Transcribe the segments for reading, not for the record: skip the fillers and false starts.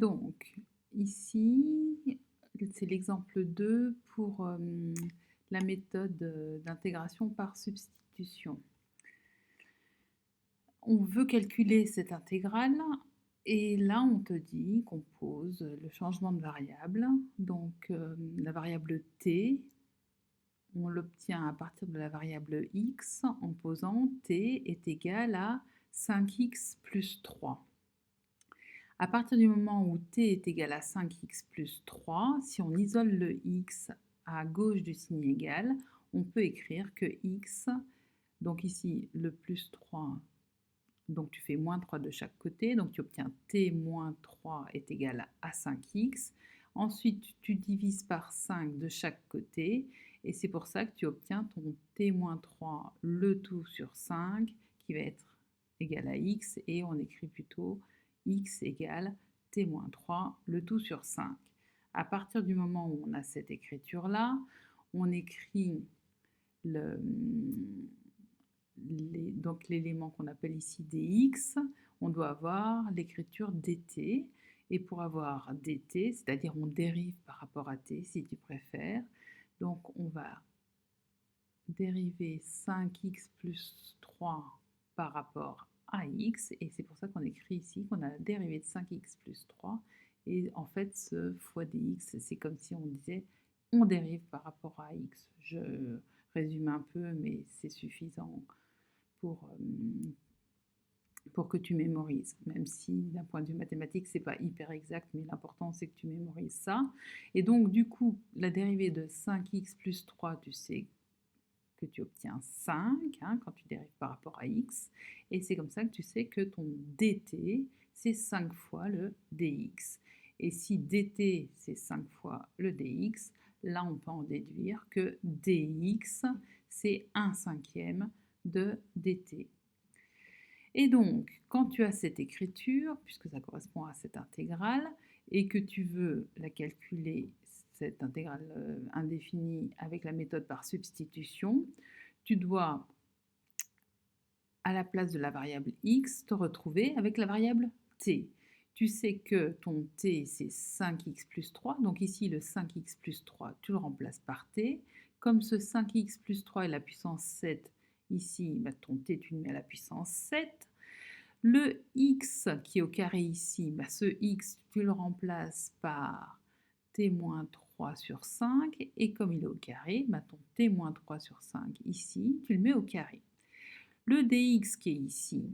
Donc, ici, c'est l'exemple 2 pour la méthode d'intégration par substitution. On veut calculer cette intégrale et là, on te dit qu'on pose le changement de variable. Donc, la variable t, on l'obtient à partir de la variable x en posant t est égal à 5x plus 3. À partir du moment où t est égal à 5x plus 3, si on isole le x à gauche du signe égal, on peut écrire que x, donc ici le plus 3, donc tu fais moins 3 de chaque côté, donc tu obtiens t moins 3 est égal à 5x. Ensuite, tu divises par 5 de chaque côté, et c'est pour ça que tu obtiens ton t moins 3, le tout sur 5, qui va être égal à x, et on écrit plutôt x égale t moins 3, le tout sur 5. À partir du moment où on a cette écriture-là, on écrit donc l'élément qu'on appelle ici dx, on doit avoir l'écriture dt. Et pour avoir dt, c'est-à-dire on dérive par rapport à t si tu préfères, donc on va dériver 5x plus 3 par rapport à x, et c'est pour ça qu'on écrit ici qu'on a la dérivée de 5x plus 3, et en fait ce fois dx, c'est comme si on disait on dérive par rapport à x. Je résume un peu, mais c'est suffisant pour que tu mémorises, même si d'un point de vue mathématique, c'est pas hyper exact, mais l'important c'est que tu mémorises ça. Et donc du coup, la dérivée de 5x plus 3, tu sais que tu obtiens 5 quand tu dérives par rapport à x, et c'est comme ça que tu sais que ton dt, c'est 5 fois le dx. Et si dt, c'est 5 fois le dx, là on peut en déduire que dx, c'est 1/5 de dt. Et donc, quand tu as cette écriture, puisque ça correspond à cette intégrale, et que tu veux la calculer, cette intégrale indéfinie, avec la méthode par substitution, tu dois, à la place de la variable x, te retrouver avec la variable t. Tu sais que ton t, c'est 5x plus 3, donc ici, le 5x plus 3, tu le remplaces par t. Comme ce 5x plus 3 est la puissance 7, ici, bah, ton t, tu le mets à la puissance 7. Le x qui est au carré ici, bah, ce x, tu le remplaces par t-3 sur 5, et comme il est au carré, bah, ton t-3 sur 5 ici, tu le mets au carré. Le dx qui est ici,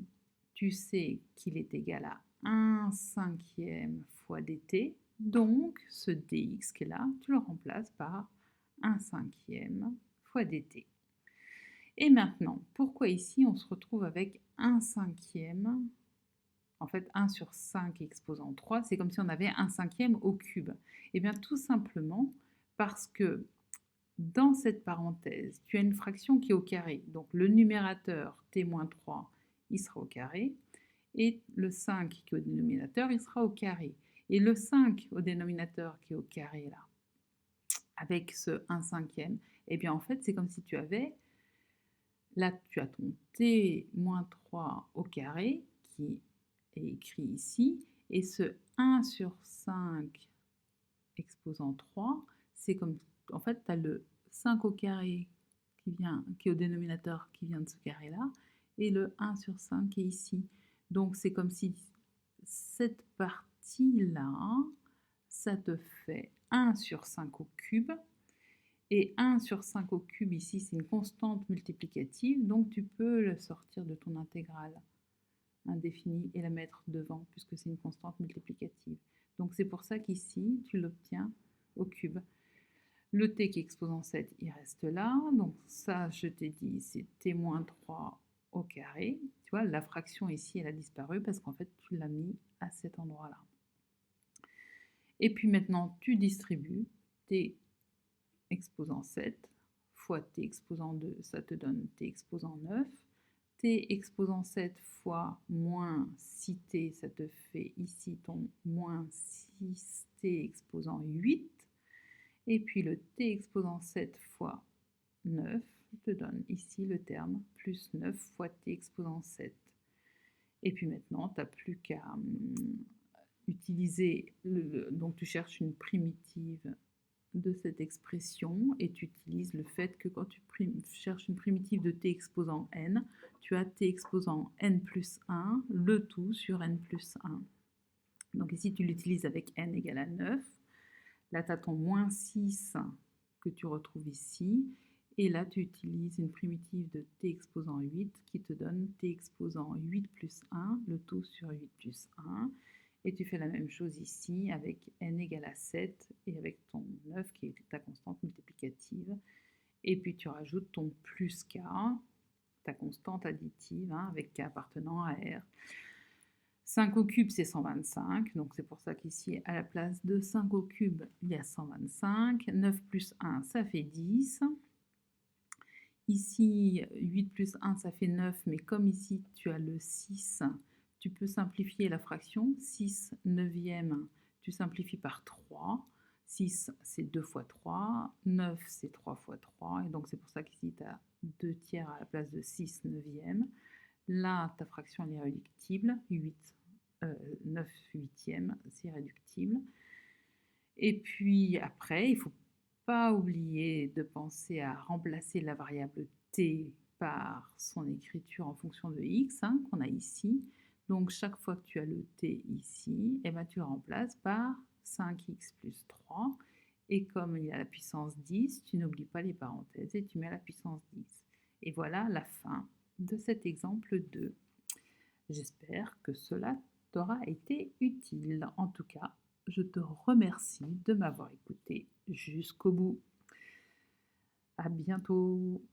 tu sais qu'il est égal à 1/5 fois dt, donc ce dx qui est là, tu le remplaces par 1/5 fois dt. Et maintenant, pourquoi ici on se retrouve avec 1/5, en fait 1 sur 5 exposant 3, c'est comme si on avait 1/5 au cube. Et bien tout simplement parce que dans cette parenthèse, tu as une fraction qui est au carré. Donc le numérateur t-3, il sera au carré, et le 5 qui est au dénominateur, il sera au carré. Et le 5 au dénominateur qui est au carré là, avec ce 1/5, et bien en fait c'est comme si tu avais, là tu as ton t-3 au carré qui est écrit ici, et ce 1 sur 5 exposant 3, c'est comme, en fait tu as le 5 au carré qui est au dénominateur qui vient de ce carré là, et le 1 sur 5 qui est ici. Donc c'est comme si cette partie là, ça te fait 1 sur 5 au cube, et 1 sur 5 au cube ici, c'est une constante multiplicative, donc tu peux le sortir de ton intégrale indéfinie et la mettre devant, puisque c'est une constante multiplicative. Donc c'est pour ça qu'ici, tu l'obtiens au cube. Le t qui est exposant 7, il reste là, donc ça, je t'ai dit, c'est t-3 au carré. Tu vois, la fraction ici, elle a disparu parce qu'en fait, tu l'as mis à cet endroit-là. Et puis maintenant, tu distribues t exposant 7 fois t exposant 2, ça te donne t exposant 9. T exposant 7 fois moins 6t, ça te fait ici ton moins 6t exposant 8. Et puis le t exposant 7 fois 9 te donne ici le terme plus 9 fois t exposant 7. Et puis maintenant, tu n'as plus qu'à utiliser, donc tu cherches une primitive de cette expression et tu utilises le fait que quand tu cherches une primitive de t exposant n, tu as t exposant n plus 1, le tout sur n plus 1. Donc ici, tu l'utilises avec n égale à 9. Là, tu as ton moins 6 que tu retrouves ici. Et là, tu utilises une primitive de t exposant 8 qui te donne t exposant 8 plus 1, le tout sur 8 plus 1. Et tu fais la même chose ici avec n égale à 7 et avec ton 9 qui est ta constante multiplicative. Et puis tu rajoutes ton plus k, ta constante additive, avec k appartenant à R. 5 au cube, c'est 125. Donc c'est pour ça qu'ici, à la place de 5 au cube, il y a 125. 9 plus 1, ça fait 10. Ici, 8 plus 1, ça fait 9. Mais comme ici, tu as le 6, tu peux simplifier la fraction. 6 neuvième, tu simplifies par 3. 6, c'est 2 fois 3. 9, c'est 3 fois 3. Et donc, c'est pour ça qu'ici, tu as 2 tiers à la place de 6 neuvième. Là, ta fraction, elle est réductible. 9 huitièmes, c'est réductible. Et puis, après, il ne faut pas oublier de penser à remplacer la variable t par son écriture en fonction de x, qu'on a ici. Donc, chaque fois que tu as le t ici, eh ben, tu le remplaces par 5x plus 3. Et comme il y a la puissance 10, tu n'oublies pas les parenthèses et tu mets la puissance 10. Et voilà la fin de cet exemple 2. J'espère que cela t'aura été utile. En tout cas, je te remercie de m'avoir écouté jusqu'au bout. À bientôt.